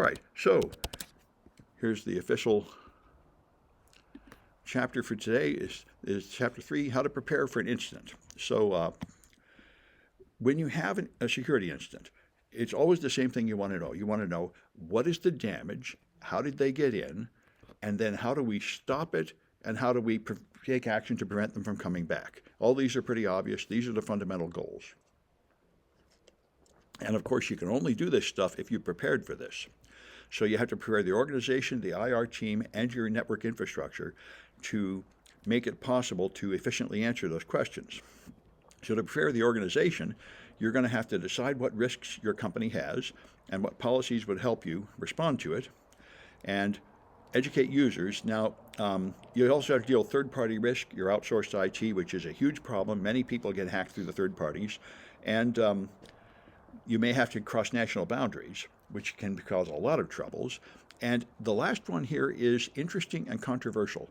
right, so here's the official chapter for today is chapter 3, how to prepare for an incident. So when you have a security incident, it's always the same thing you want to know. You want to know what is the damage, how did they get in, and then how do we stop it, and how do we take action to prevent them from coming back. All these are pretty obvious. These are the fundamental goals. And of course, you can only do this stuff if you've prepared for this. So you have to prepare the organization, the IR team, and your network infrastructure to make it possible to efficiently answer those questions. So to prepare the organization, you're going to have to decide what risks your company has and what policies would help you respond to it, and educate users. Now, you also have to deal with third-party risk, your outsourced IT, which is a huge problem. Many people get hacked through the third parties, and you may have to cross national boundaries, which can cause a lot of troubles. And the last one here is interesting and controversial.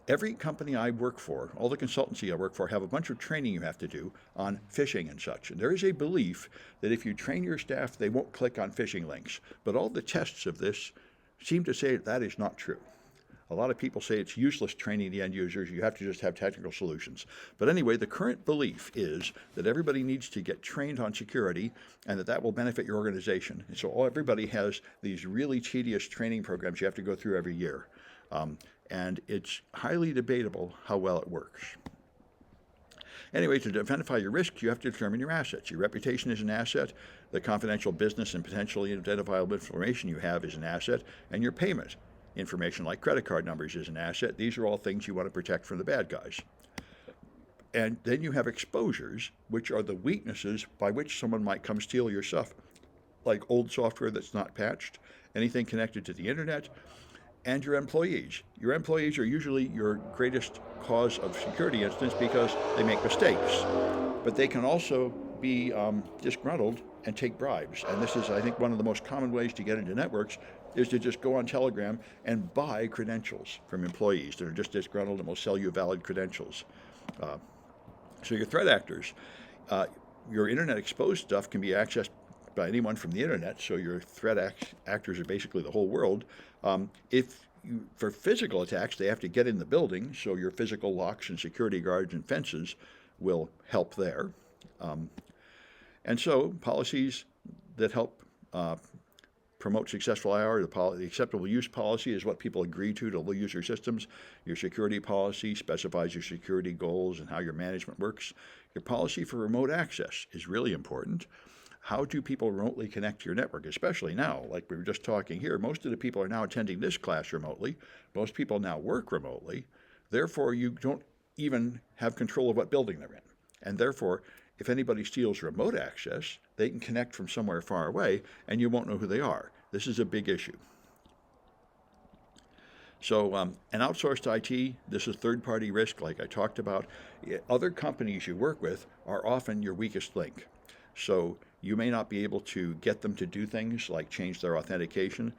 Every company I work for, all the consultancy I work for, have a bunch of training you have to do on phishing and such. And there is a belief that if you train your staff, they won't click on phishing links. But all the tests of this seem to say that is not true. A lot of people say it's useless training the end users. You have to just have technical solutions. But anyway, the current belief is that everybody needs to get trained on security and that will benefit your organization. And so everybody has these really tedious training programs you have to go through every year. And it's highly debatable how well it works. Anyway, to identify your risks, you have to determine your assets. Your reputation is an asset. The confidential business and potentially identifiable information you have is an asset. And your payment information, like credit card numbers, is an asset. These are all things you want to protect from the bad guys. And then you have exposures, which are the weaknesses by which someone might come steal your stuff, like old software that's not patched, anything connected to the internet, and your employees. Your employees are usually your greatest cause of security incidents because they make mistakes. But they can also be disgruntled and take bribes. And this is, I think, one of the most common ways to get into networks is to just go on Telegram and buy credentials from employees that are just disgruntled and will sell you valid credentials. So your threat actors, your internet exposed stuff can be accessed by anyone from the internet, so your threat actors are basically the whole world. For physical attacks, they have to get in the building, so your physical locks and security guards and fences will help there. And so policies that help promote successful IR, the acceptable use policy is what people agree to use your systems. Your security policy specifies your security goals and how your management works. Your policy for remote access is really important. How do people remotely connect to your network, especially now? Like we were just talking here, most of the people are now attending this class remotely. Most people now work remotely. Therefore, you don't even have control of what building they're in. And therefore, if anybody steals remote access, they can connect from somewhere far away, and you won't know who they are. This is a big issue. So an outsourced IT, this is third-party risk, like I talked about. Other companies you work with are often your weakest link. So you may not be able to get them to do things like change their authentication.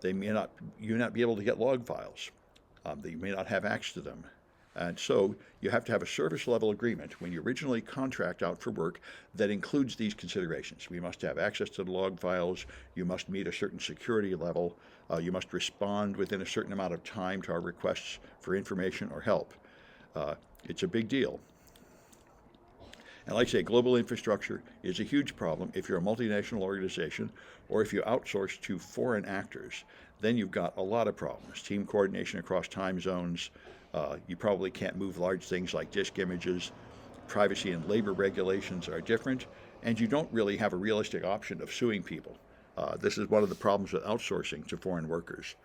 You may not be able to get log files. You may not have access to them. And so you have to have a service level agreement when you originally contract out for work that includes these considerations. We must have access to the log files. You must meet a certain security level. You must respond within a certain amount of time to our requests for information or help. It's a big deal. And like I say, global infrastructure is a huge problem if you're a multinational organization or if you outsource to foreign actors. Then you've got a lot of problems. Team coordination across time zones. You probably can't move large things like disk images. Privacy and labor regulations are different. And you don't really have a realistic option of suing people. This is one of the problems with outsourcing to foreign workers.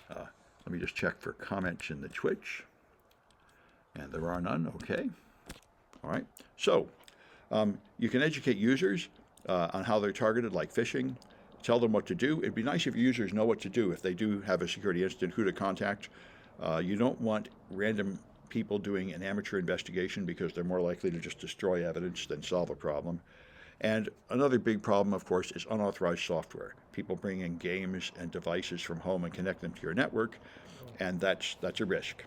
Let me just check for comments in the Twitch. And there are none. Okay. All right. So you can educate users on how they're targeted, like phishing. Tell them what to do. It'd be nice if your users know what to do if they do have a security incident, who to contact. You don't want random people doing an amateur investigation because they're more likely to just destroy evidence than solve a problem. And another big problem, of course, is unauthorized software. People bring in games and devices from home and connect them to your network, and that's a risk.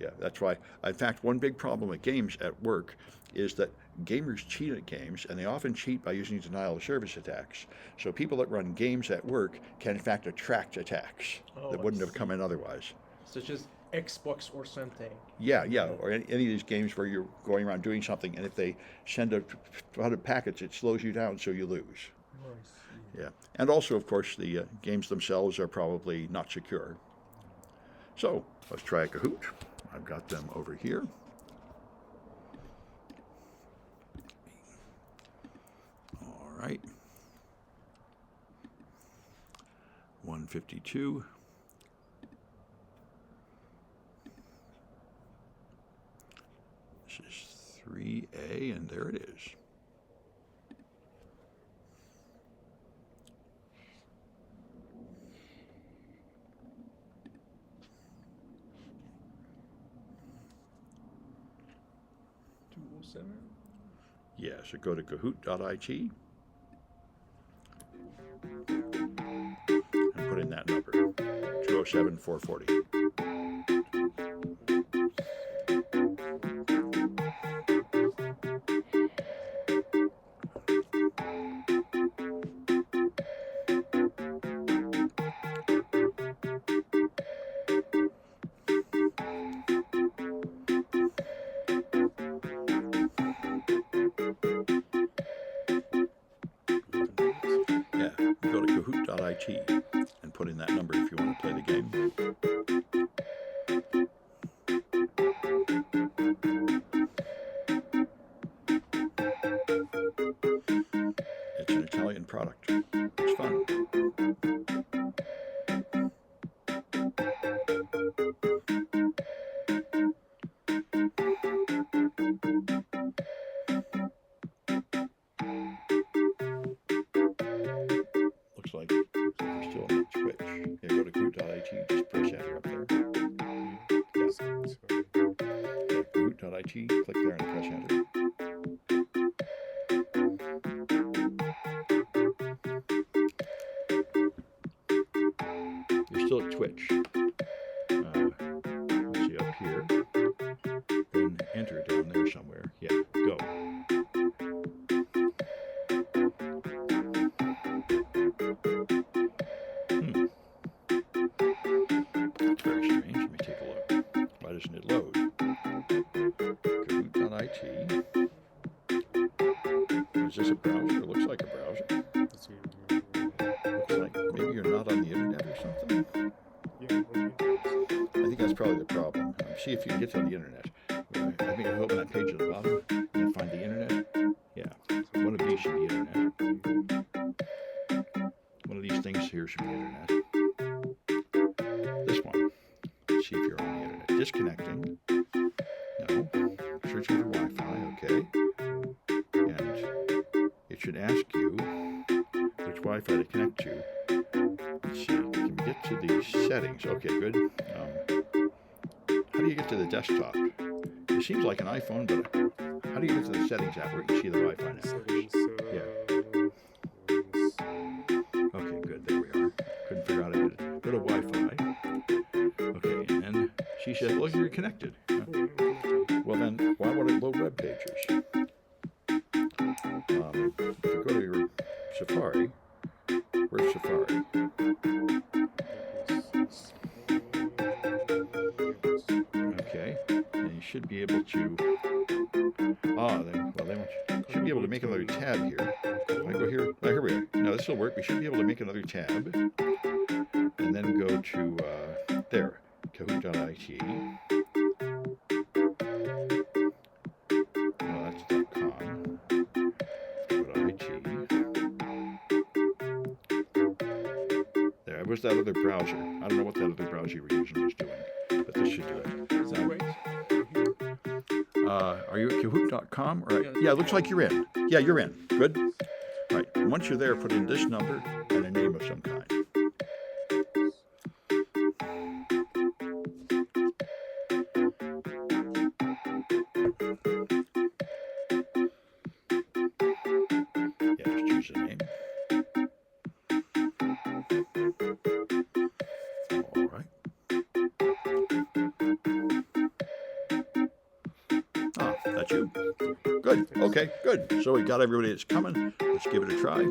Yeah, that's why. In fact, one big problem with games at work is that gamers cheat at games, and they often cheat by using denial of service attacks. So people that run games at work can in fact attract attacks that wouldn't have come in otherwise. Such as Xbox or something. Yeah, or any of these games where you're going around doing something, and if they send a flood of packets, it slows you down, so you lose. Yeah, and also, of course, the games themselves are probably not secure. So let's try a Kahoot. I've got them over here. All right. 152. This is 3A, and there it is. Yeah, so go to kahoot.it and put in that number, 207-440. Kahoot.it and put in that number if you want to play the game. It's an Italian product. It's fun. Looks like we're still on Twitch. Yeah, go to Kahoot.it, just press enter up there. Yeah, Kahoot.it, click there and press enter. You're still at Twitch. Let's see, up here. Then enter down there somewhere. Yeah, go. That's very strange. Let me take a look. Why doesn't it load? Kahoot.it. Is this a browser? It looks like a browser. Looks like maybe you're not on the internet or something. I think that's probably the problem. See if you can get to the internet. I think I open that page at the bottom and find the internet. Yeah, so one of these should be internet. One of these things here should be internet. This one. Let's see if you're on the internet. Disconnecting. No. Searching for Wi-Fi. Okay. And it should ask you which Wi-Fi to connect to. Let's see. Can we get to the settings? Okay, good. How do you get to the desktop? It seems like an iPhone, but how do you get to the settings app where you can see the Wi-Fi networks? Yeah. Okay, good. There we are. Couldn't figure out how to get it. Go to Wi-Fi. Okay, and then she said, "Well, you're connected." Well, then why would it load web pages? If you go to your Safari, where's Safari? Okay, and you should be able to. They should be able to make another tab here. If I go here, here we are. No, this will work. We should be able to make another tab, and then go to there, Kahoot.it. No, that's .com. Go to IT. There, it was that other browser. I don't know what that other browser you were using was doing, but this should do it. Is that right? Are you at Kahoot.com? Yeah, it looks like you're in. Yeah, you're in. Good. All right. And once you're there, put in this number and a name of some kind. Yeah, just choose a name. All right. That's you. Good. Okay, good. So we got everybody that's coming. Let's give it a try.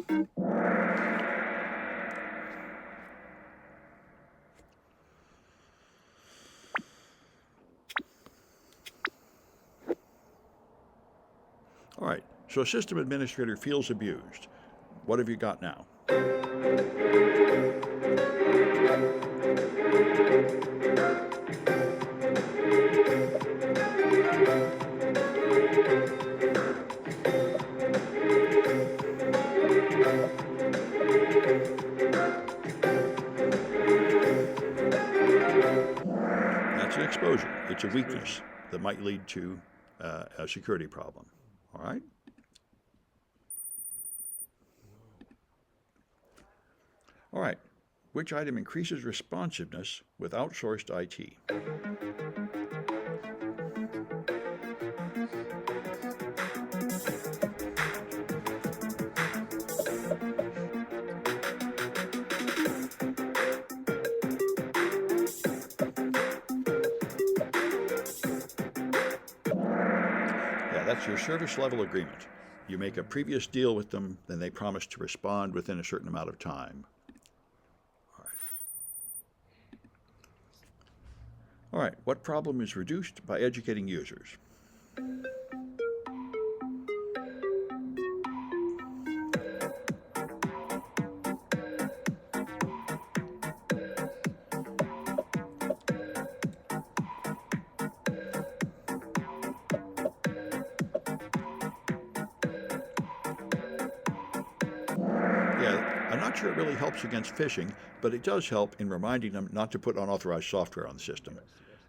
All right. So a system administrator feels abused. What have you got now? That's an exposure. It's a weakness that might lead to a security problem. All right? All right. Which item increases responsiveness with outsourced IT? Yeah, that's your service level agreement. You make a previous deal with them, then they promise to respond within a certain amount of time. All right, what problem is reduced by educating users? Yeah, I'm not sure it really helps against phishing, but it does help in reminding them not to put unauthorized software on the system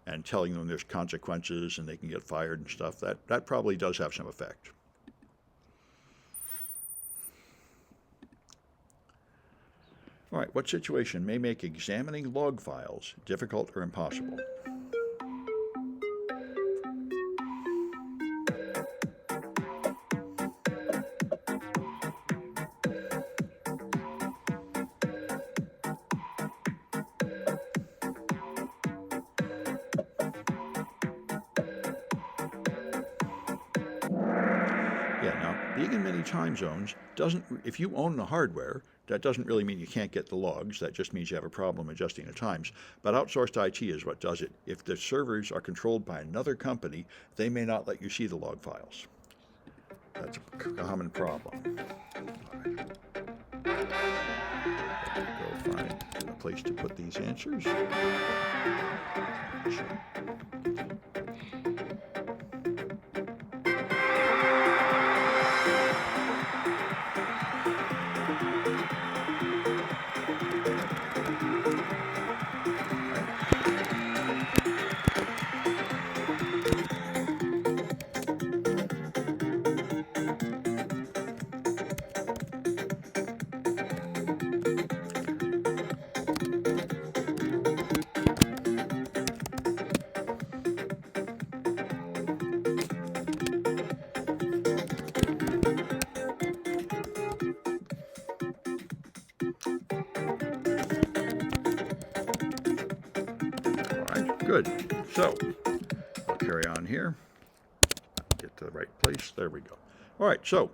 and telling them there's consequences and they can get fired and stuff. That probably does have some effect. All right, what situation may make examining log files difficult or impossible? Yeah, now, being in many time zones doesn't, if you own the hardware, that doesn't really mean you can't get the logs. That just means you have a problem adjusting the times. But outsourced IT is what does it. If the servers are controlled by another company, they may not let you see the log files. That's a common problem. All right. Go find a place to put these answers. Good. So, I'll carry on here. Get to the right place. There we go. All right, so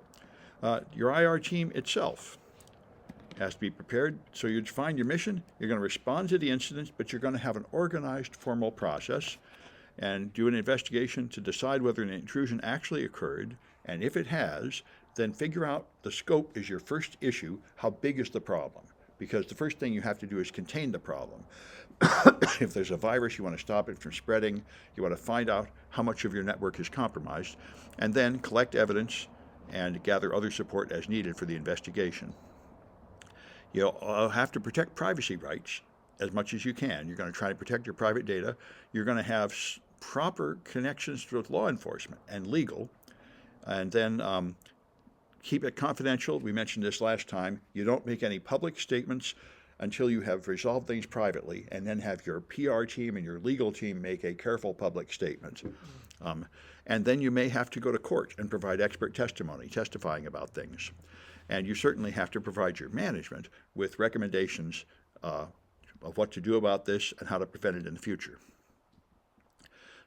your IR team itself has to be prepared. So you define your mission. You're going to respond to the incidents, but you're going to have an organized, formal process and do an investigation to decide whether an intrusion actually occurred. And if it has, then figure out the scope is your first issue. How big is the problem? Because the first thing you have to do is contain the problem. If there's a virus, you want to stop it from spreading. You want to find out how much of your network is compromised, and then collect evidence and gather other support as needed for the investigation. You'll have to protect privacy rights as much as you can. You're going to try to protect your private data. You're going to have proper connections with law enforcement and legal, and then keep it confidential. We mentioned this last time. You don't make any public statements until you have resolved things privately, and then have your PR team and your legal team make a careful public statement. And then you may have to go to court and provide expert testimony, testifying about things. And you certainly have to provide your management with recommendations of what to do about this and how to prevent it in the future.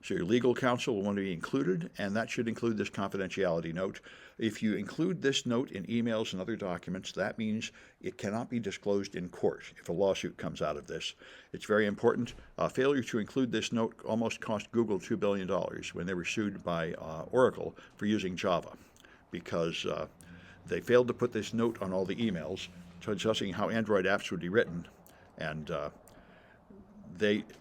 So your legal counsel will want to be included, and that should include this confidentiality note. If you include this note in emails and other documents, that means it cannot be disclosed in court if a lawsuit comes out of this. It's very important. Failure to include this note almost cost Google $2 billion when they were sued by Oracle for using Java, because they failed to put this note on all the emails discussing how Android apps would be written. And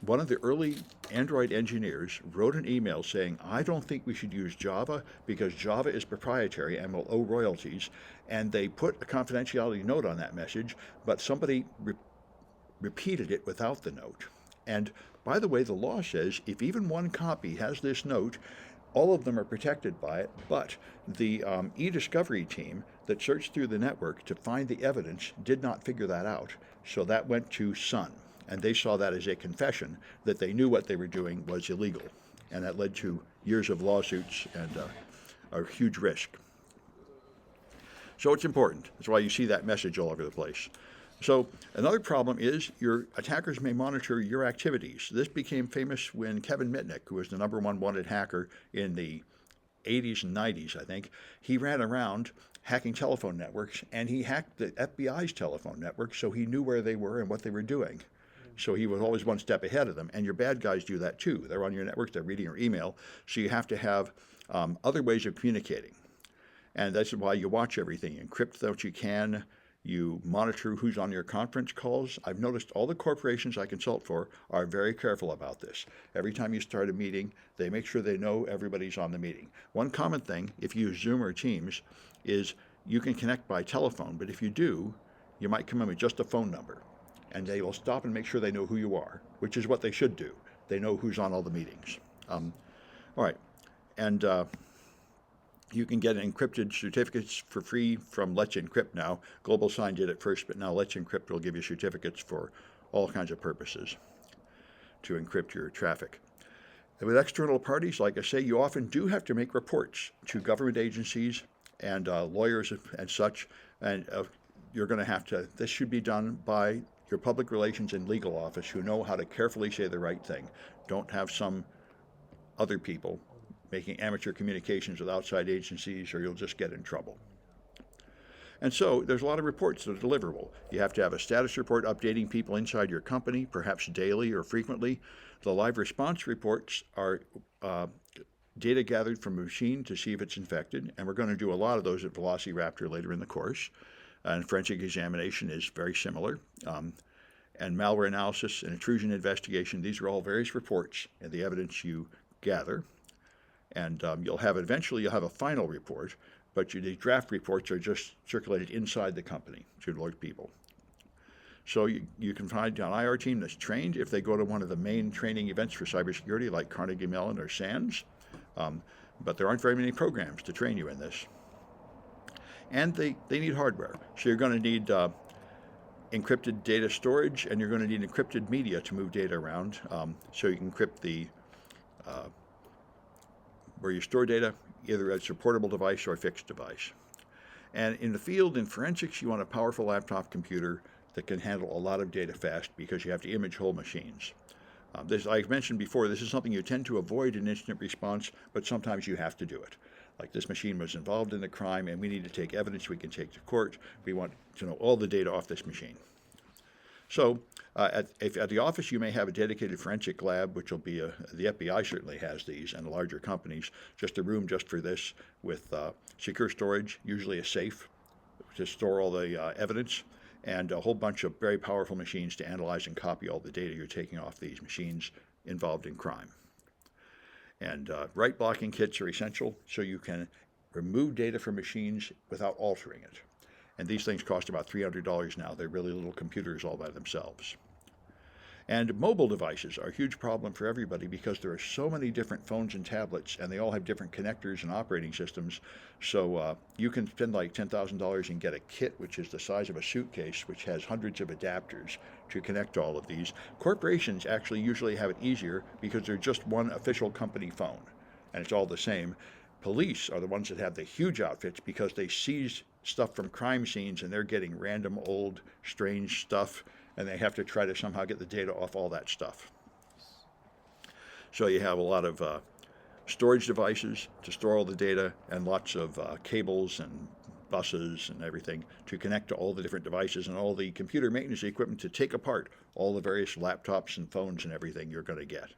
one of the early Android engineers wrote an email saying, I don't think we should use Java because Java is proprietary and will owe royalties. And they put a confidentiality note on that message, but somebody repeated it without the note. And by the way, the law says if even one copy has this note, all of them are protected by it, but the e-discovery team that searched through the network to find the evidence did not figure that out. So that went to Sun. And they saw that as a confession that they knew what they were doing was illegal. And that led to years of lawsuits and a huge risk. So it's important. That's why you see that message all over the place. So another problem is your attackers may monitor your activities. This became famous when Kevin Mitnick, who was the #1 wanted hacker in the 80s and 90s, I think, he ran around hacking telephone networks, and he hacked the FBI's telephone network, so he knew where they were and what they were doing. So he was always one step ahead of them. And your bad guys do that too. They're on your networks, they're reading your email. So you have to have other ways of communicating. And that's why you watch everything. You encrypt what you can. You monitor who's on your conference calls. I've noticed all the corporations I consult for are very careful about this. Every time you start a meeting, they make sure they know everybody's on the meeting. One common thing, if you use Zoom or Teams, is you can connect by telephone. But if you do, you might come in with just a phone number. And they will stop and make sure they know who you are, which is what they should do. They know who's on all the meetings. All right. And you can get encrypted certificates for free from Let's Encrypt now. GlobalSign did it first, but now Let's Encrypt will give you certificates for all kinds of purposes to encrypt your traffic. And with external parties, like I say, you often do have to make reports to government agencies and lawyers and such. And you're going to have to, this should be done by your public relations and legal office who know how to carefully say the right thing. Don't have some other people making amateur communications with outside agencies, or you'll just get in trouble. And so there's a lot of reports that are deliverable. You have to have a status report updating people inside your company, perhaps daily or frequently. The live response reports are data gathered from a machine to see if it's infected, and we're going to do a lot of those at Velociraptor later in the course. And forensic examination is very similar. And malware analysis and intrusion investigation, these are all various reports and the evidence you gather. And eventually you'll have a final report, but the draft reports are just circulated inside the company to alert people. So you can find an IR team that's trained if they go to one of the main training events for cybersecurity like Carnegie Mellon or SANS. But there aren't very many programs to train you in this. And they need hardware. So you're going to need encrypted data storage, and you're going to need encrypted media to move data around. So you can encrypt the where you store data, either as a portable device or a fixed device. And in the field, in forensics, you want a powerful laptop computer that can handle a lot of data fast because you have to image whole machines. Like I mentioned before, this is something you tend to avoid in incident response, but sometimes you have to do it. Like this machine was involved in the crime, and we need to take evidence we can take to court. We want to know all the data off this machine. So at the office, you may have a dedicated forensic lab, which will be the FBI certainly has these, and the larger companies, just a room just for this with secure storage, usually a safe to store all the evidence, and a whole bunch of very powerful machines to analyze and copy all the data you're taking off these machines involved in crime. And write blocking kits are essential so you can remove data from machines without altering it. And these things cost about $300 now. They're really little computers all by themselves. And mobile devices are a huge problem for everybody because there are so many different phones and tablets, and they all have different connectors and operating systems. So you can spend like $10,000 and get a kit which is the size of a suitcase, which has hundreds of adapters to connect all of these. Corporations actually usually have it easier because they're just one official company phone, and it's all the same. Police are the ones that have the huge outfits because they seize stuff from crime scenes, and they're getting random, old, strange stuff, and they have to try to somehow get the data off all that stuff. So you have a lot of storage devices to store all the data, and lots of cables and buses and everything to connect to all the different devices and all the computer maintenance equipment to take apart all the various laptops and phones and everything you're going to get.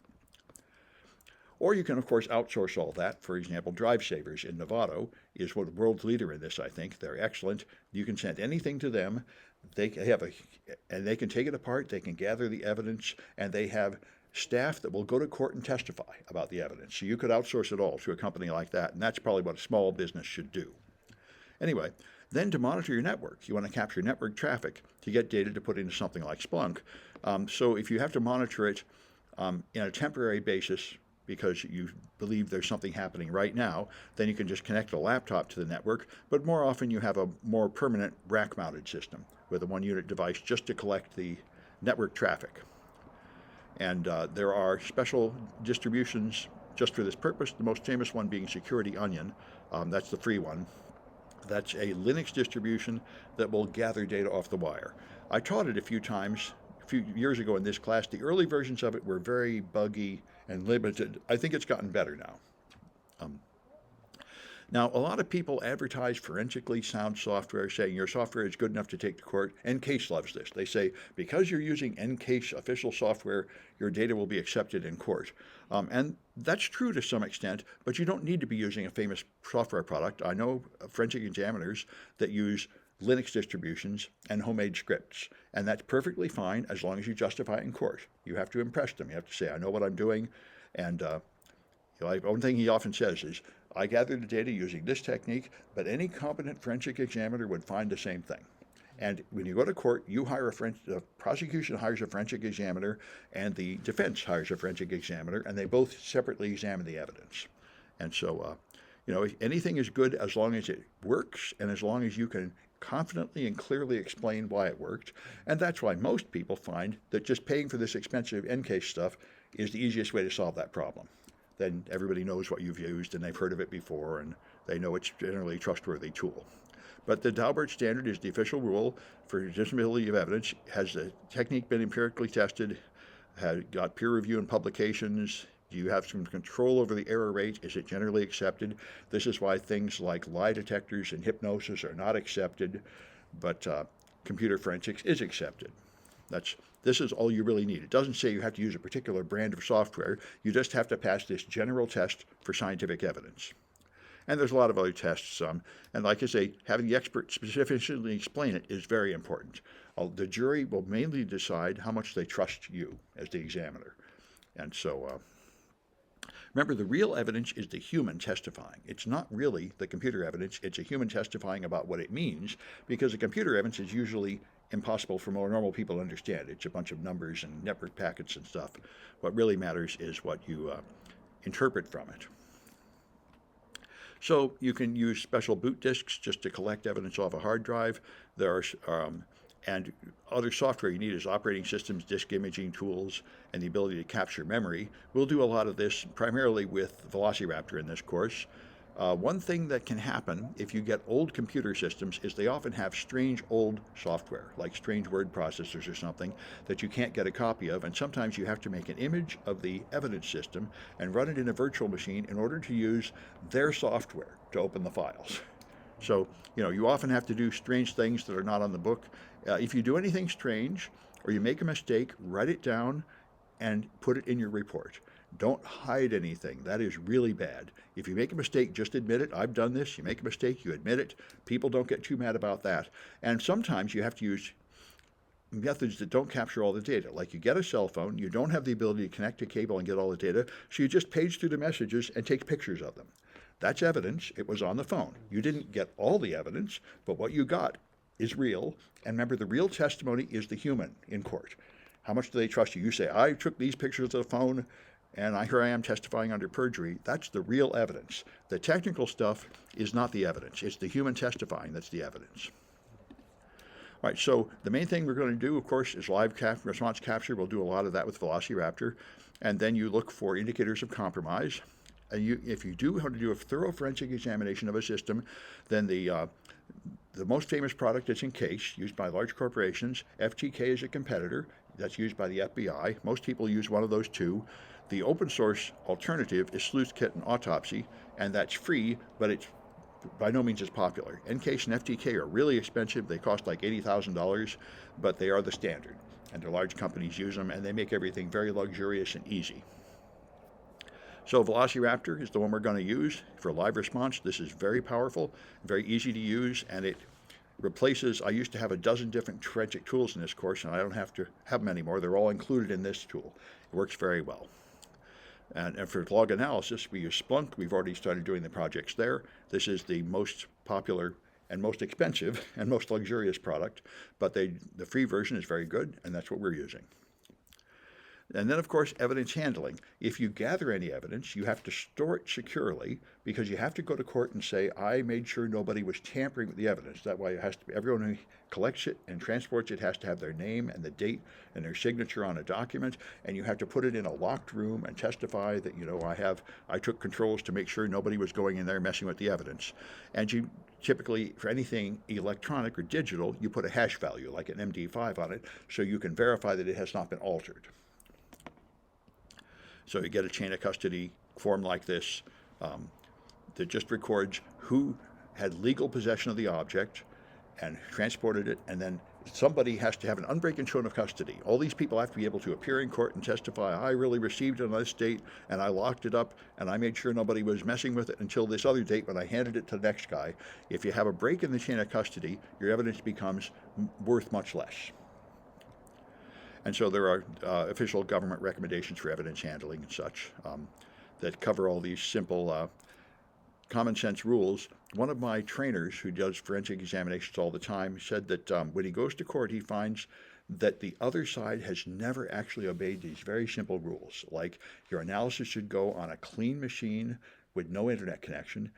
Or you can, of course, outsource all that. For example, Drive Savers in Novato is one of the world's leader in this, I think. They're excellent. You can send anything to them. They can take it apart, they can gather the evidence, and they have staff that will go to court and testify about the evidence. So you could outsource it all to a company like that, and that's probably what a small business should do. Anyway, then to monitor your network, you want to capture network traffic to get data to put into something like Splunk. So if you have to monitor it in a temporary basis because you believe there's something happening right now, then you can just connect a laptop to the network, but more often you have a more permanent rack-mounted system with a one-unit device just to collect the network traffic. And there are special distributions just for this purpose, the most famous one being Security Onion. That's the free one. That's a Linux distribution that will gather data off the wire. I taught it a few times a few years ago in this class. The early versions of it were very buggy and limited. I think it's gotten better now. Now, a lot of people advertise forensically sound software, saying your software is good enough to take to court. Ncase loves this. They say, because you're using Ncase official software, your data will be accepted in court. And that's true to some extent, but you don't need to be using a famous software product. I know forensic examiners that use Linux distributions and homemade scripts, and that's perfectly fine as long as you justify it in court. You have to impress them. You have to say, I know what I'm doing. And one thing he often says is, I gathered the data using this technique, but any competent forensic examiner would find the same thing. And when you go to court, you hire the prosecution hires a forensic examiner, and the defense hires a forensic examiner, and they both separately examine the evidence. And so, anything is good as long as it works, and as long as you can confidently and clearly explain why it worked. And that's why most people find that just paying for this expensive Ncase stuff is the easiest way to solve that problem. Then everybody knows what you've used and they've heard of it before, and they know it's generally a trustworthy tool. But the Daubert standard is the official rule for admissibility of evidence. Has the technique been empirically tested? Has got peer review and publications? Do you have some control over the error rate? Is it generally accepted? This is why things like lie detectors and hypnosis are not accepted, but computer forensics is accepted. This is all you really need. It doesn't say you have to use a particular brand of software. You just have to pass this general test for scientific evidence. And there's a lot of other tests. And like I say, having the expert specifically explain it is very important. The jury will mainly decide how much they trust you as the examiner. And so, remember, the real evidence is the human testifying. It's not really the computer evidence. It's a human testifying about what it means, because the computer evidence is usually impossible for more normal people to understand. It's a bunch of numbers and network packets and stuff. What really matters is what you interpret from it. So you can use special boot disks just to collect evidence off a hard drive. There are and other software you need is operating systems, disk imaging tools, and the ability to capture memory. We'll do a lot of this primarily with Velociraptor in this course. One thing that can happen if you get old computer systems is they often have strange old software, like strange word processors or something, that you can't get a copy of, and sometimes you have to make an image of the evidence system and run it in a virtual machine in order to use their software to open the files. So, you often have to do strange things that are not on the book. If you do anything strange or you make a mistake, write it down and put it in your report. Don't hide anything. That is really bad. If you make a mistake, just admit it. I've done this. You make a mistake, you admit it. People don't get too mad about that. And sometimes you have to use methods that don't capture all the data. Like you get a cell phone, you don't have the ability to connect a cable and get all the data, so you just page through the messages and take pictures of them. That's evidence. It was on the phone. You didn't get all the evidence, but what you got is real. And remember, the real testimony is the human in court. How much do they trust you? You say, I took these pictures of the phone, and here I am testifying under perjury. That's the real evidence. The technical stuff is not the evidence. It's the human testifying that's the evidence. All right, so the main thing we're going to do, of course, is live response capture. We'll do a lot of that with Velociraptor. And then you look for indicators of compromise. And if you do want to do a thorough forensic examination of a system, then the most famous product is Ncase, used by large corporations. FTK is a competitor. that's used by the FBI. Most people use one of those two. The open source alternative is Sleuthkit and Autopsy, and that's free, but it's by no means as popular. Encase and FTK are really expensive. They cost like $80,000, but they are the standard. And the large companies use them, and they make everything very luxurious and easy. So Velociraptor is the one we're going to use for live response. This is very powerful, very easy to use, and it replaces, I used to have a dozen different forensic tools in this course, and I don't have to have them anymore. They're all included in this tool. It works very well. And for log analysis, we use Splunk. We've already started doing the projects there. This is the most popular and most expensive and most luxurious product, but the free version is very good, and that's what we're using. And then, of course, evidence handling. If you gather any evidence, you have to store it securely because you have to go to court and say, I made sure nobody was tampering with the evidence. That way, it has to be, everyone who collects it and transports it has to have their name and the date and their signature on a document, and you have to put it in a locked room and testify that, you know, I took controls to make sure nobody was going in there messing with the evidence. And you typically, for anything electronic or digital, you put a hash value, like an MD5 on it, so you can verify that it has not been altered. So you get a chain of custody form like this that just records who had legal possession of the object and transported it, and then somebody has to have an unbroken chain of custody. All these people have to be able to appear in court and testify, I really received it on this date, and I locked it up, and I made sure nobody was messing with it until this other date when I handed it to the next guy. If you have a break in the chain of custody, your evidence becomes worth much less. And so there are official government recommendations for evidence handling and such that cover all these simple common sense rules. One of my trainers who does forensic examinations all the time said that when he goes to court, he finds that the other side has never actually obeyed these very simple rules, like your analysis should go on a clean machine with no internet connection.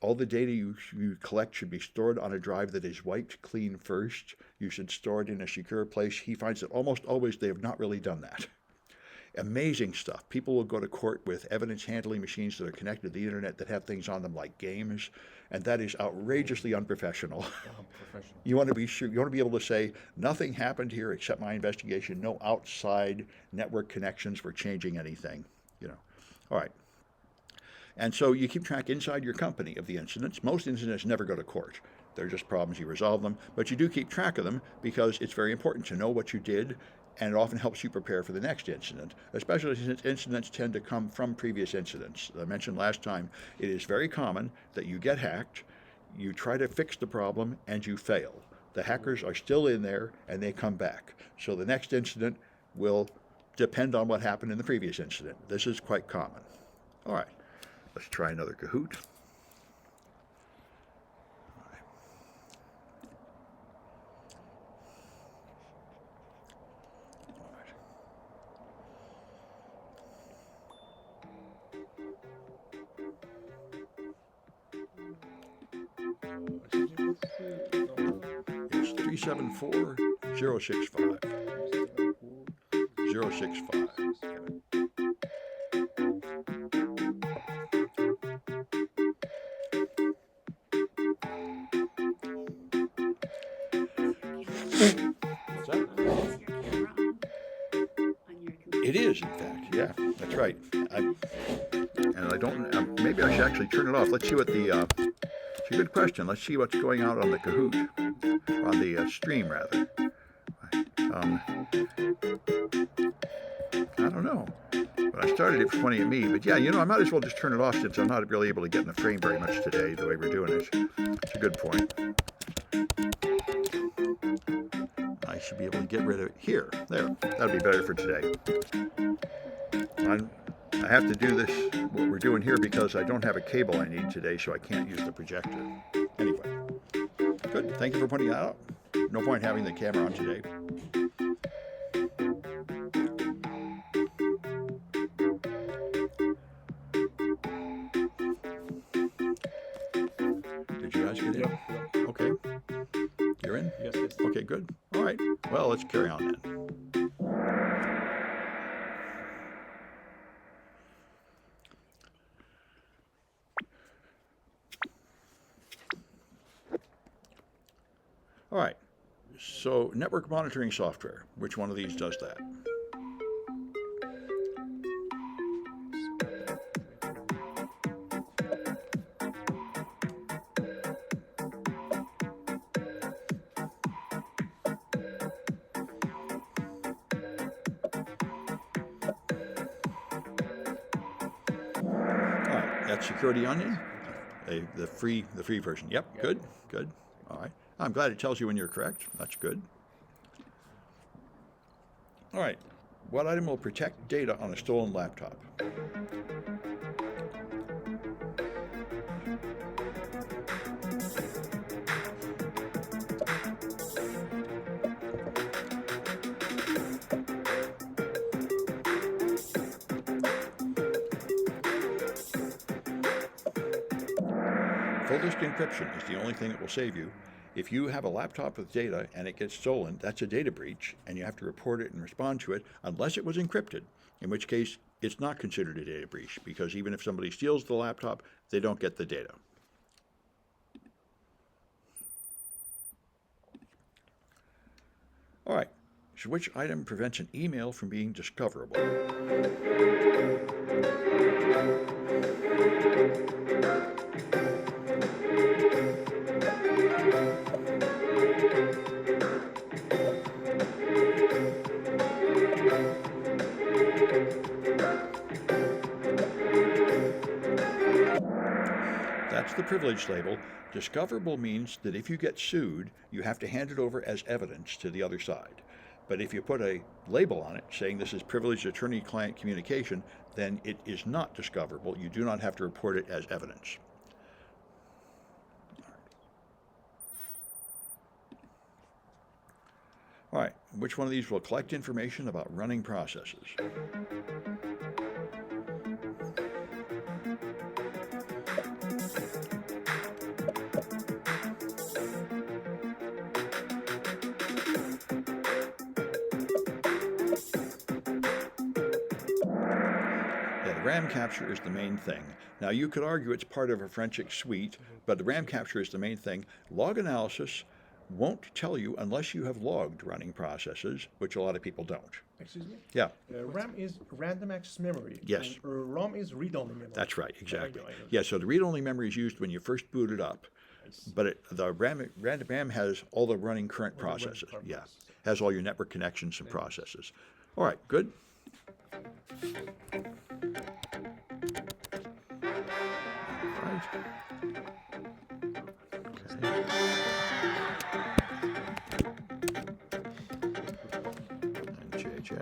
All the data you collect should be stored on a drive that is wiped clean first. You should store it in a secure place. He finds that almost always they have not really done that. Amazing stuff. People will go to court with evidence handling machines that are connected to the internet that have things on them like games, and that is outrageously unprofessional. You want to be sure, you want to be able to say, nothing happened here except my investigation. No outside network connections were changing anything. You know. All right. And so you keep track inside your company of the incidents. Most incidents never go to court. They're just problems, you resolve them. But you do keep track of them because it's very important to know what you did, and it often helps you prepare for the next incident, especially since incidents tend to come from previous incidents. As I mentioned last time, it is very common that you get hacked, you try to fix the problem, and you fail. The hackers are still in there, and they come back. So the next incident will depend on what happened in the previous incident. This is quite common. All right. Let's try another Kahoot. It's 374-065. 065. What's that? It is, in fact. Yeah, that's right. I don't. Maybe I should actually turn it off. Let's see what the. It's a good question. Let's see what's going out on the Kahoot, on the stream rather. I don't know. But I started it for 20 But yeah, you know, I might as well just turn it off since I'm not really able to get in the frame very much today, the way we're doing it. It's a good point. I should be able to get rid of it here. There. That'll be better for today. I have to do this, what we're doing here, because I don't have a cable I need today, so I can't use the projector. Anyway. Good. Thank you for pointing that out. No point having the camera on today. Did you guys get in? Yep. Okay. You're in? Yes. Okay, good. All right. Well, let's carry on then. All right. So network monitoring software, which one of these does that? All right, that's Security Onion, the free version. Yep, Yep. good, good. All right, I'm glad it tells you when you're correct. That's good. All right, what item will protect data on a stolen laptop? Full disk encryption is the only thing that will save you. If you have a laptop with data and it gets stolen, that's a data breach, and you have to report it and respond to it unless it was encrypted, in which case it's not considered a data breach because even if somebody steals the laptop, they don't get the data. All right, so which item prevents an email from being discoverable? That's the privilege label. Discoverable means that if you get sued, you have to hand it over as evidence to the other side. But if you put a label on it saying this is privileged attorney-client communication, then it is not discoverable. You do not have to report it as evidence. All right, which one of these will collect information about running processes? Yeah, the RAM capture is the main thing. Now, you could argue it's part of a forensic suite, but the RAM capture is the main thing. Log analysis won't tell you unless you have logged running processes, which a lot of people don't. Excuse me? Yeah, RAM is random access memory. Yes. And ROM is read-only memory. that's right, exactly. I know. Yeah, so the read-only memory is used when you first boot it up, but the random RAM has all the running current All the running processes. current Yeah, processes. has all your network connections and processes. All right, good. Right. And JJ.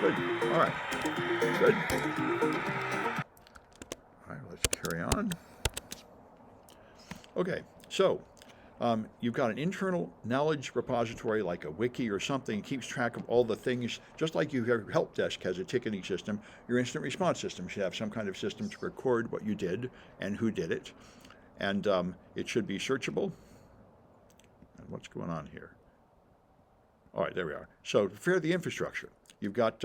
Good. All right. Good. All right, let's carry on. Okay, so you've got an internal knowledge repository like a wiki or something, keeps track of all the things, just like your help desk has a ticketing system. Your instant response system should have some kind of system to record what you did and who did it. And it should be searchable. And what's going on here? All right, there we are. So prepare the infrastructure. You've got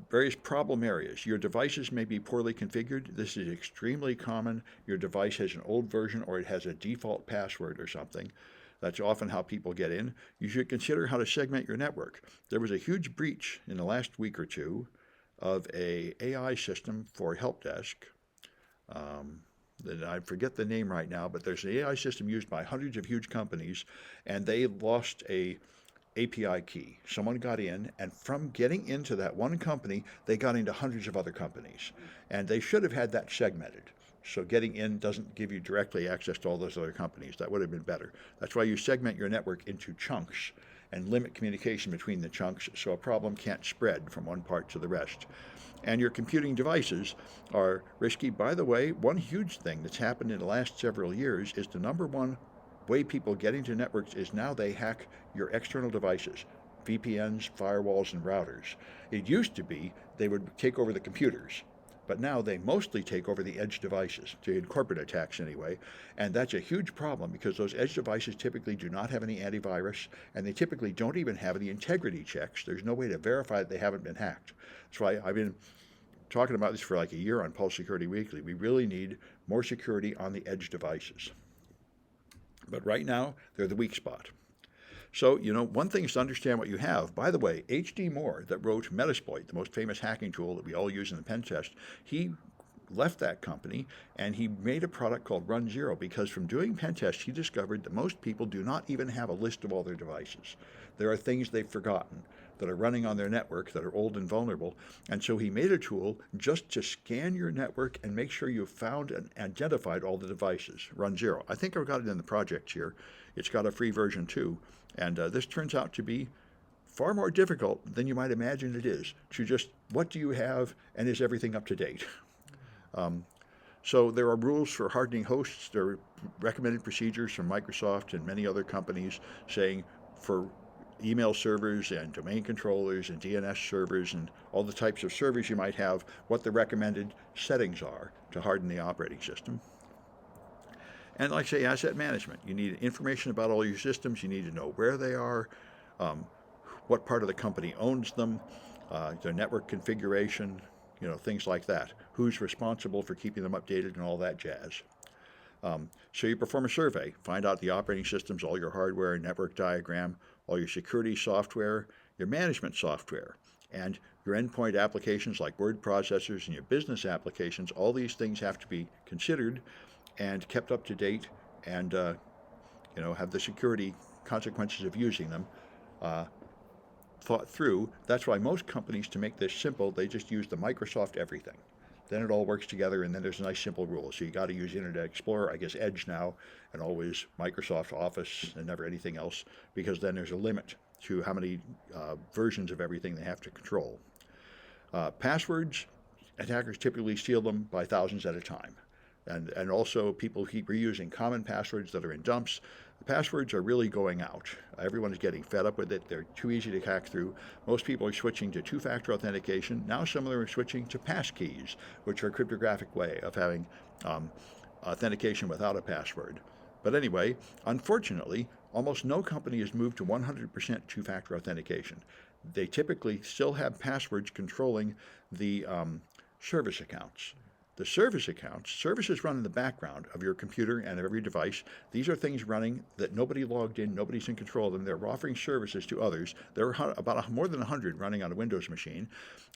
various problem areas. Your devices may be poorly configured. This is extremely common. Your device has an old version or it has a default password or something. That's often how people get in. You should consider how to segment your network. There was a huge breach in the last week or two of a AI system for help desk. I forget the name right now, but there's an AI system used by hundreds of huge companies, and they lost a API key. Someone got in, and from getting into that one company, they got into hundreds of other companies. And they should have had that segmented. So getting in doesn't give you directly access to all those other companies. That would have been better. That's why you segment your network into chunks and limit communication between the chunks so a problem can't spread from one part to the rest. And your computing devices are risky. By the way, one huge thing that's happened in the last several years is the number one way people get into networks is now they hack your external devices, VPNs, firewalls, and routers. It used to be they would take over the computers, but now they mostly take over the edge devices, in corporate attacks anyway, and that's a huge problem because those edge devices typically do not have any antivirus, and they typically don't even have any integrity checks. There's no way to verify that they haven't been hacked. That's why I've been talking about this for like a year on Pulse Security Weekly. We really need more security on the edge devices. But right now, they're the weak spot. So, one thing is to understand what you have. By the way, H.D. Moore, that wrote Metasploit, the most famous hacking tool that we all use in the pen test, he left that company and he made a product called Run Zero because from doing pen tests, he discovered that most people do not even have a list of all their devices. There are things they've forgotten that are running on their network that are old and vulnerable. And so he made a tool just to scan your network and make sure you've found and identified all the devices. Run Zero. I think I've got it in the project here. It's got a free version too. And this turns out to be far more difficult than you might imagine it is to just, what do you have and is everything up to date? So there are rules for hardening hosts. There are recommended procedures from Microsoft and many other companies saying for email servers and domain controllers and DNS servers and all the types of servers you might have, what the recommended settings are to harden the operating system. And like I say, asset management. You need information about all your systems. You need to know where they are, what part of the company owns them, their network configuration, things like that. Who's responsible for keeping them updated and all that jazz. So you perform a survey, find out the operating systems, all your hardware, network diagram, all your security software, your management software, and your endpoint applications like word processors and your business applications. All these things have to be considered and kept up to date and, have the security consequences of using them thought through. That's why most companies, to make this simple, they just use the Microsoft everything. Then it all works together, and then there's a nice simple rule. So you got to use Internet Explorer, I guess Edge now, and always Microsoft Office and never anything else, because then there's a limit to how many versions of everything they have to control. Passwords, attackers typically steal them by thousands at a time. And also people keep reusing common passwords that are in dumps. The passwords are really going out. Everyone is getting fed up with it. They're too easy to hack through. Most people are switching to two-factor authentication. Now some of them are switching to passkeys, which are a cryptographic way of having authentication without a password. But anyway, unfortunately, almost no company has moved to 100% two-factor authentication. They typically still have passwords controlling the service accounts. The services run in the background of your computer and of every device. These are things running that nobody logged in, nobody's in control of them. They're offering services to others. There are about more than 100 running on a Windows machine,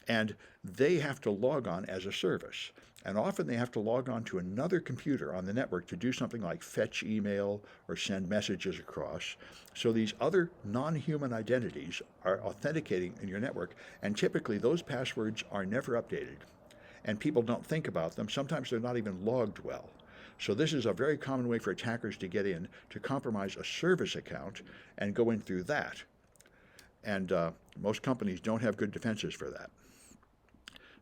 and they have to log on as a service. And often they have to log on to another computer on the network to do something like fetch email or send messages across. So these other non-human identities are authenticating in your network, and typically those passwords are never updated. And people don't think about them. Sometimes they're not even logged well. So this is a very common way for attackers to get in, to compromise a service account and go in through that. And most companies don't have good defenses for that.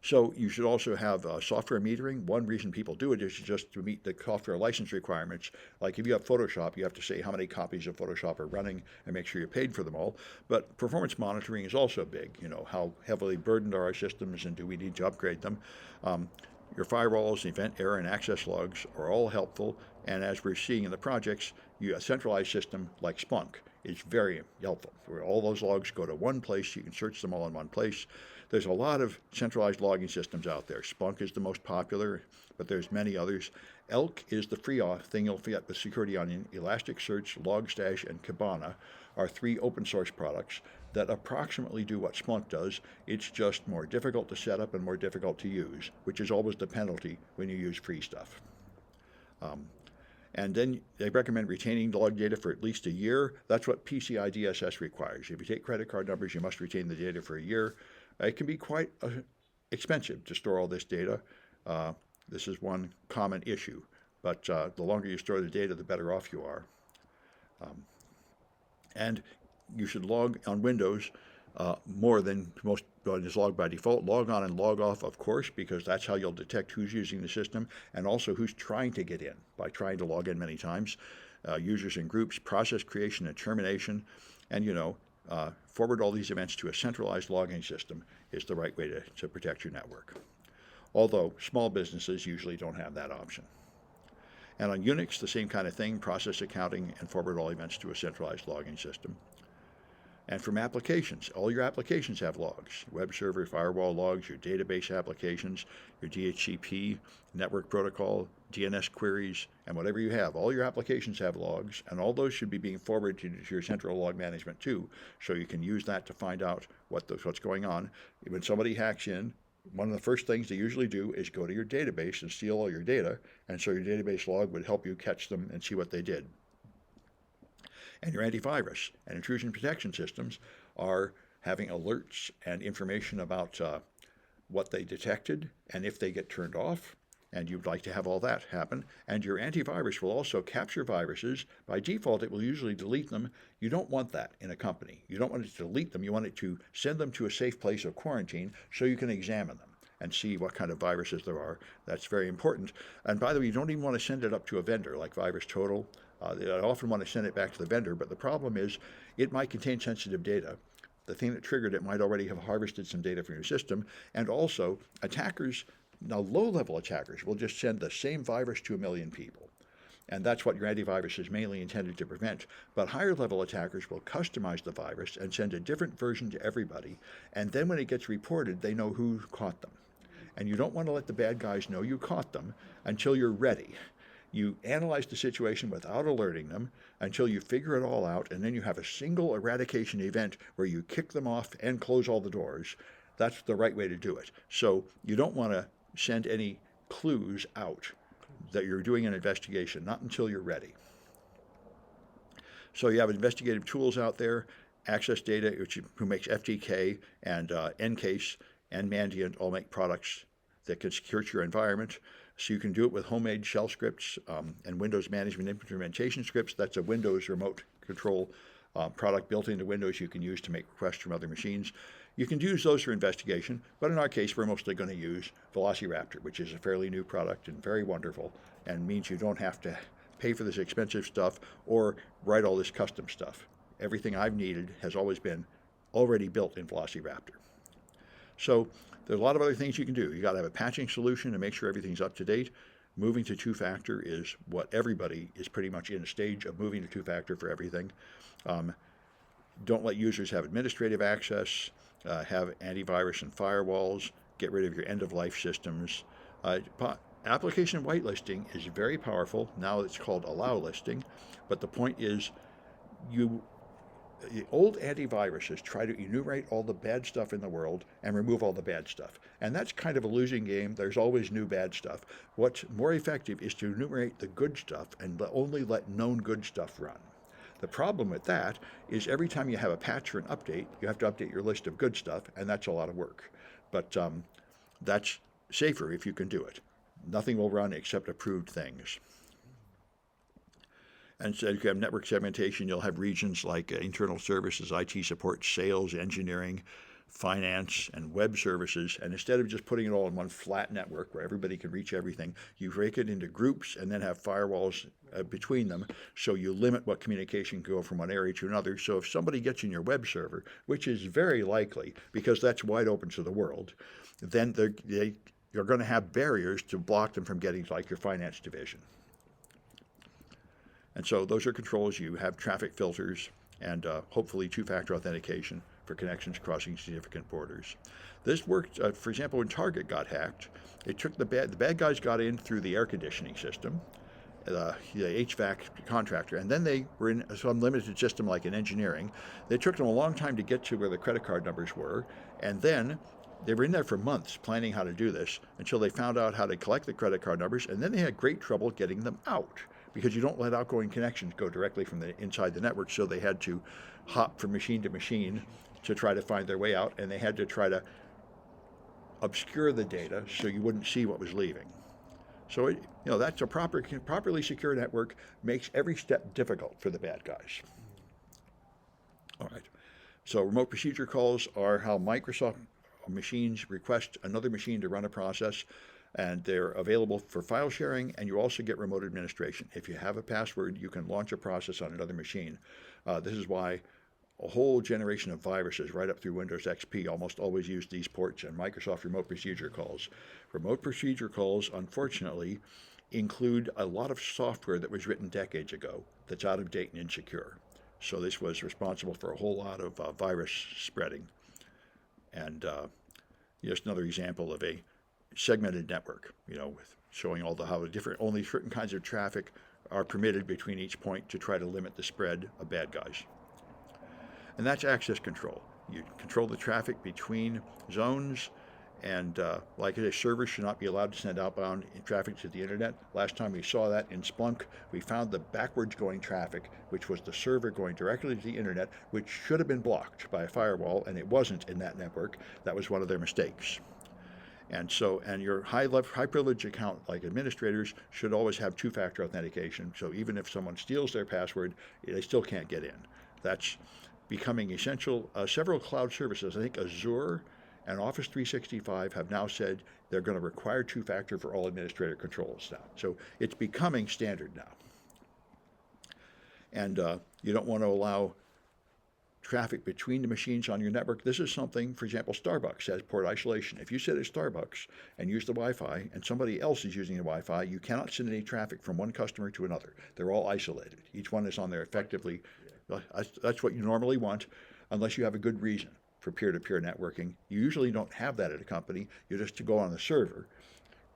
So you should also have software metering. One reason people do it is just to meet the software license requirements. Like if you have Photoshop, you have to say how many copies of Photoshop are running and make sure you're paid for them all. But performance monitoring is also big. How heavily burdened are our systems and do we need to upgrade them? Your firewalls, event error, and access logs are all helpful. And as we're seeing in the projects, a centralized system like Splunk is very helpful. Where all those logs go to one place, you can search them all in one place. There's a lot of centralized logging systems out there. Splunk is the most popular, but there's many others. Elk is the free thing you'll get with Security Onion. Elasticsearch, Logstash, and Kibana are 3 open source products that approximately do what Splunk does. It's just more difficult to set up and more difficult to use, which is always the penalty when you use free stuff. And then they recommend retaining log data for at least a year. That's what PCI DSS requires. If you take credit card numbers, you must retain the data for a year. It can be quite expensive to store all this data. This is one common issue, but the longer you store the data, the better off you are. And you should log on Windows more than most is logged by default. Log on and log off, of course, because that's how you'll detect who's using the system and also who's trying to get in by trying to log in many times. Users and groups, process creation and termination, and forward all these events to a centralized logging system is the right way to protect your network. Although small businesses usually don't have that option. And on Unix, the same kind of thing, process accounting and forward all events to a centralized logging system. And from applications, all your applications have logs. Web server, firewall logs, your database applications, your DHCP, network protocol, DNS queries, and whatever you have. All your applications have logs, and all those should be being forwarded to your central log management too, so you can use that to find out what's going on. When somebody hacks in, one of the first things they usually do is go to your database and steal all your data, and so your database log would help you catch them and see what they did. And your antivirus and intrusion protection systems are having alerts and information about what they detected and if they get turned off, and you'd like to have all that happen. And your antivirus will also capture viruses. By default, it will usually delete them. You don't want that in a company. You don't want it to delete them. You want it to send them to a safe place of quarantine so you can examine them and see what kind of viruses there are. That's very important. And by the way, you don't even want to send it up to a vendor like VirusTotal. They often want to send it back to the vendor, but the problem is it might contain sensitive data. The thing that triggered it might already have harvested some data from your system. And also, attackers, now low-level attackers, will just send the same virus to 1 million people. And that's what your antivirus is mainly intended to prevent. But higher-level attackers will customize the virus and send a different version to everybody. And then when it gets reported, they know who caught them. And you don't want to let the bad guys know you caught them until you're ready. You analyze the situation without alerting them until you figure it all out, and then you have a single eradication event where you kick them off and close all the doors. That's the right way to do it. So you don't want to send any clues out that you're doing an investigation, not until you're ready. So you have investigative tools out there. Access Data, who makes FTK, and Encase and Mandiant all make products that can secure your environment. So you can do it with homemade shell scripts and Windows Management Implementation scripts. That's a Windows remote control product built into Windows you can use to make requests from other machines. You can use those for investigation, but in our case, we're mostly going to use Velociraptor, which is a fairly new product and very wonderful, and means you don't have to pay for this expensive stuff or write all this custom stuff. Everything I've needed has always been already built in Velociraptor. So there's a lot of other things you can do. You got to have a patching solution to make sure everything's up to date. Moving to two-factor is what everybody is pretty much in a stage of moving to two-factor for everything. Don't let users have administrative access. Have antivirus and firewalls. Get rid of your end-of-life systems. Application whitelisting is very powerful. Now it's called allow listing, but the point is the old antiviruses try to enumerate all the bad stuff in the world and remove all the bad stuff. And that's kind of a losing game. There's always new bad stuff. What's more effective is to enumerate the good stuff and only let known good stuff run. The problem with that is every time you have a patch or an update, you have to update your list of good stuff, and that's a lot of work. But that's safer if you can do it. Nothing will run except approved things. And so if you have network segmentation, you'll have regions like internal services, IT support, sales, engineering, finance, and web services. And instead of just putting it all in one flat network where everybody can reach everything, you break it into groups and then have firewalls between them. So you limit what communication can go from one area to another. So if somebody gets in your web server, which is very likely because that's wide open to the world, then you're going to have barriers to block them from getting to like your finance division. And so those are controls. You have traffic filters and hopefully two-factor authentication for connections crossing significant borders. This worked, for example, when Target got hacked. It took the bad guys got in through the air conditioning system, the HVAC contractor, and then they were in some limited system like in engineering. It took them a long time to get to where the credit card numbers were, and then they were in there for months planning how to do this until they found out how to collect the credit card numbers, and then they had great trouble getting them out, because you don't let outgoing connections go directly from the inside the network, so they had to hop from machine to machine to try to find their way out, and they had to try to obscure the data so you wouldn't see what was leaving. So that's a properly secure network makes every step difficult for the bad guys. All right. So remote procedure calls are how Microsoft machines request another machine to run a process, and they're available for file sharing, and you also get remote administration. If you have a password, you can launch a process on another machine. This is why a whole generation of viruses right up through Windows XP almost always use these ports and Microsoft remote procedure calls. Remote procedure calls, unfortunately, include a lot of software that was written decades ago that's out of date and insecure. So this was responsible for a whole lot of virus spreading. And just another example of a segmented network, with showing how the different, only certain kinds of traffic are permitted between each point to try to limit the spread of bad guys. And that's access control. You control the traffic between zones, and like I say, servers should not be allowed to send outbound traffic to the internet. Last time we saw that in Splunk, we found the backwards going traffic, which was the server going directly to the internet, which should have been blocked by a firewall, and it wasn't in that network. That was one of their mistakes. And your high privilege account, like administrators, should always have two-factor authentication. So even if someone steals their password, they still can't get in. That's becoming essential. Several cloud services, I think Azure and Office 365, have now said they're going to require two-factor for all administrator controls now. So it's becoming standard now. And you don't want to allow traffic between the machines on your network. This is something, for example, Starbucks has port isolation. If you sit at Starbucks and use the Wi-Fi and somebody else is using the Wi-Fi, you cannot send any traffic from one customer to another. They're all isolated. Each one is on there effectively. That's what you normally want, unless you have a good reason for peer-to-peer networking. You usually don't have that at a company. You just go on the server,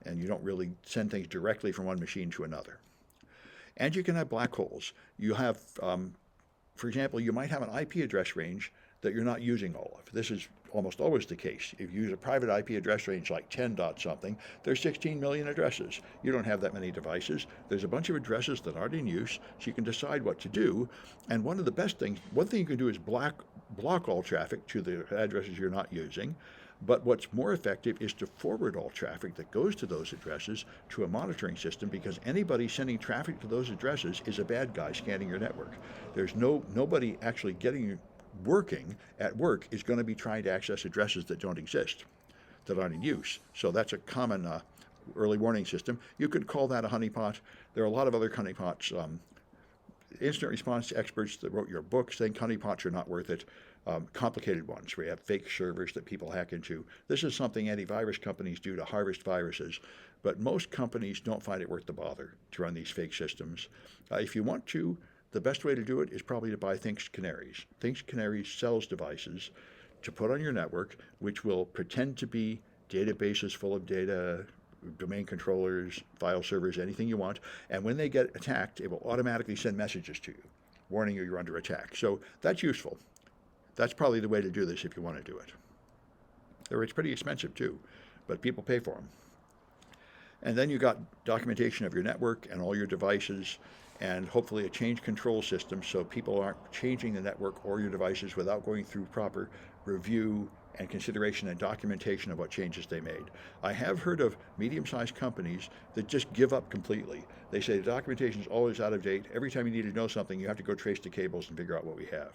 and you don't really send things directly from one machine to another. And you can have black holes. You have, for example, you might have an IP address range that you're not using all of. This is almost always the case. If you use a private IP address range like 10 dot something, there's 16 million addresses. You don't have that many devices. There's a bunch of addresses that aren't in use, so you can decide what to do. And one thing you can do is block all traffic to the addresses you're not using. But what's more effective is to forward all traffic that goes to those addresses to a monitoring system, because anybody sending traffic to those addresses is a bad guy scanning your network. There's nobody actually working at work is going to be trying to access addresses that don't exist, that aren't in use. So that's a common early warning system. You could call that a honeypot. There are a lot of other honeypots. Incident response experts that wrote your books think honeypots are not worth it. Complicated ones where you have fake servers that people hack into. This is something antivirus companies do to harvest viruses, but most companies don't find it worth the bother to run these fake systems. If you want to, the best way to do it is probably to buy Thinkst Canaries. Thinkst Canaries sells devices to put on your network, which will pretend to be databases full of data, domain controllers, file servers, anything you want. And when they get attacked, it will automatically send messages to you, warning you you're under attack. So that's useful. That's probably the way to do this if you want to do it. It's pretty expensive too, but people pay for them. And then you got documentation of your network and all your devices, and hopefully a change control system so people aren't changing the network or your devices without going through proper review and consideration and documentation of what changes they made. I have heard of medium-sized companies that just give up completely. They say the documentation is always out of date. Every time you need to know something, you have to go trace the cables and figure out what we have.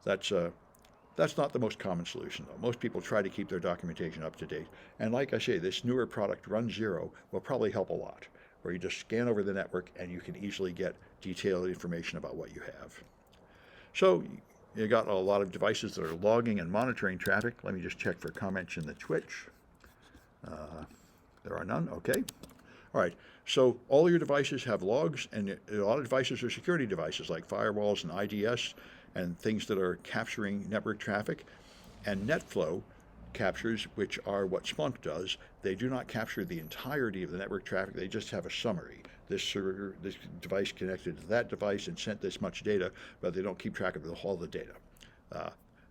That's not the most common solution, though. Most people try to keep their documentation up to date. And like I say, this newer product, Run Zero, will probably help a lot, where you just scan over the network and you can easily get detailed information about what you have. So you got a lot of devices that are logging and monitoring traffic. Let me just check for comments in the Twitch. There are none. Okay. All right. So all your devices have logs, and a lot of devices are security devices like firewalls and IDS and things that are capturing network traffic. And NetFlow captures, which are what Splunk does. They do not capture the entirety of the network traffic. They just have a summary. This server, this device connected to that device and sent this much data, but they don't keep track of all the data.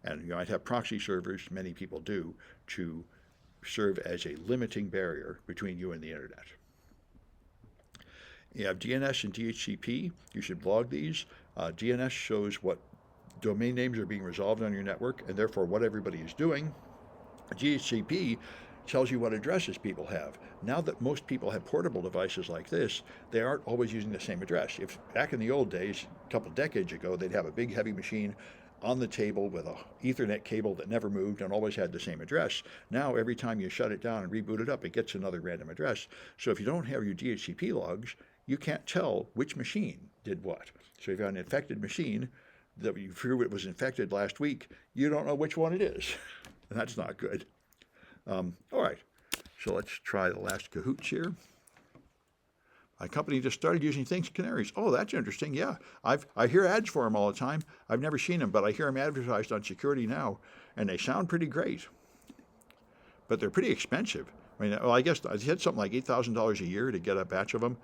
And you might have proxy servers, many people do, to serve as a limiting barrier between you and the internet. You have DNS and DHCP. You should log these. DNS shows what domain names are being resolved on your network, and therefore what everybody is doing. DHCP tells you what addresses people have. Now that most people have portable devices like this, they aren't always using the same address. If back in the old days, a couple decades ago, they'd have a big heavy machine on the table with a Ethernet cable that never moved and always had the same address. Now every time you shut it down and reboot it up, it gets another random address. So if you don't have your DHCP logs, you can't tell which machine did what. So if you have an infected machine that you figured it was infected last week, you don't know which one it is. And that's not good. All right, so let's try the last cahoots here. My company just started using Thinkst Canaries. Oh, that's interesting. Yeah, I hear ads for them all the time. I've never seen them, but I hear them advertised on Security Now, and they sound pretty great. But they're pretty expensive. I mean, well, I guess I had something like $8,000 a year to get a batch of them,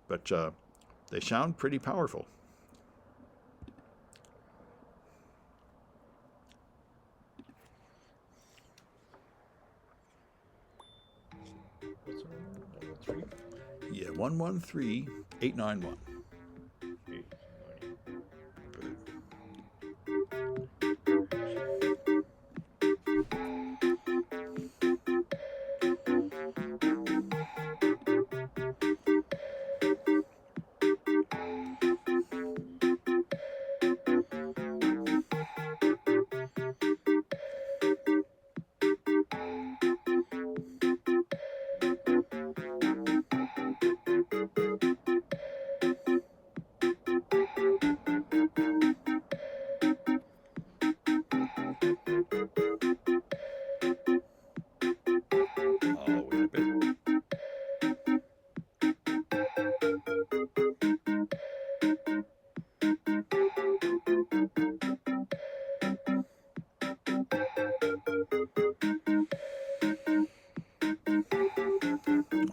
but they sound pretty powerful. What's the number? 113? Yeah, 113891. 890. Oh, wait a bit.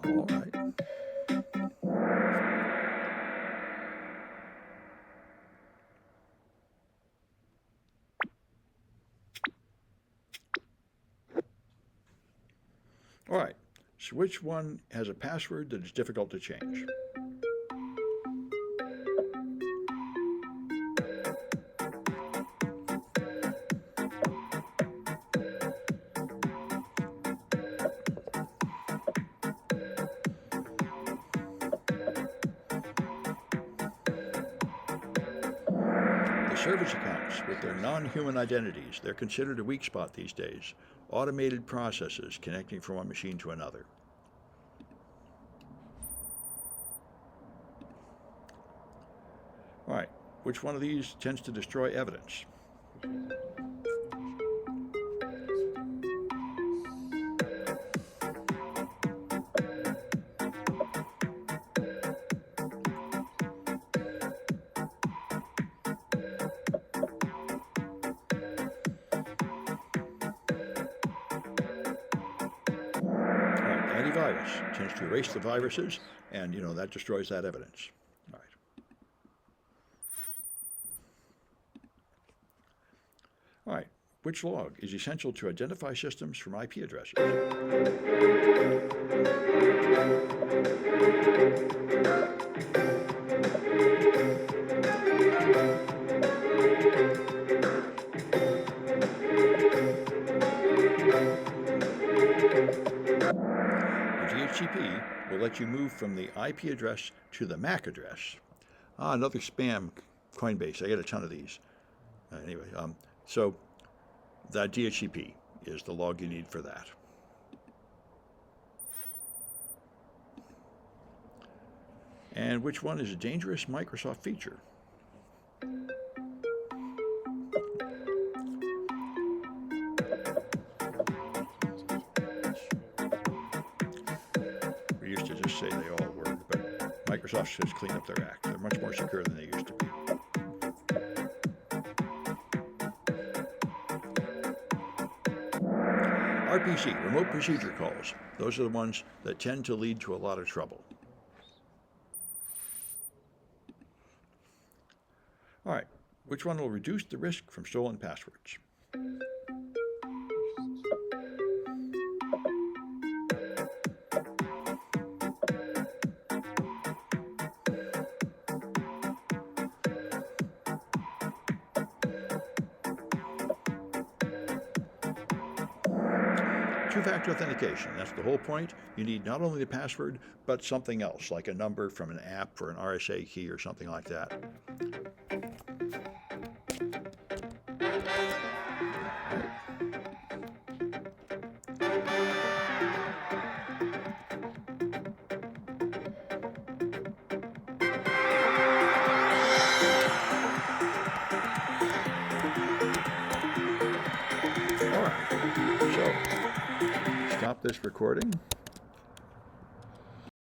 All right. All right. So which one has a password that is difficult to change? The service accounts with their non-human identities, they're considered a weak spot these days. Automated processes connecting from one machine to another. All right, which one of these tends to destroy evidence? Antivirus tends to erase the viruses, and that destroys that evidence. All right. All right. Which log is essential to identify systems from IP addresses? DHCP will let you move from the IP address to the MAC address. Another spam Coinbase. I get a ton of these. Anyway, so that DHCP is the log you need for that. And which one is a dangerous Microsoft feature? We used to just say they all were, but Microsoft has cleaned up their act. They're much more secure than they used to be. RPC, remote procedure calls. Those are the ones that tend to lead to a lot of trouble. All right, which one will reduce the risk from stolen passwords? Two-factor authentication, that's the whole point. You need not only the password, but something else, like a number from an app or an RSA key or something like that. All right, so stop this recording.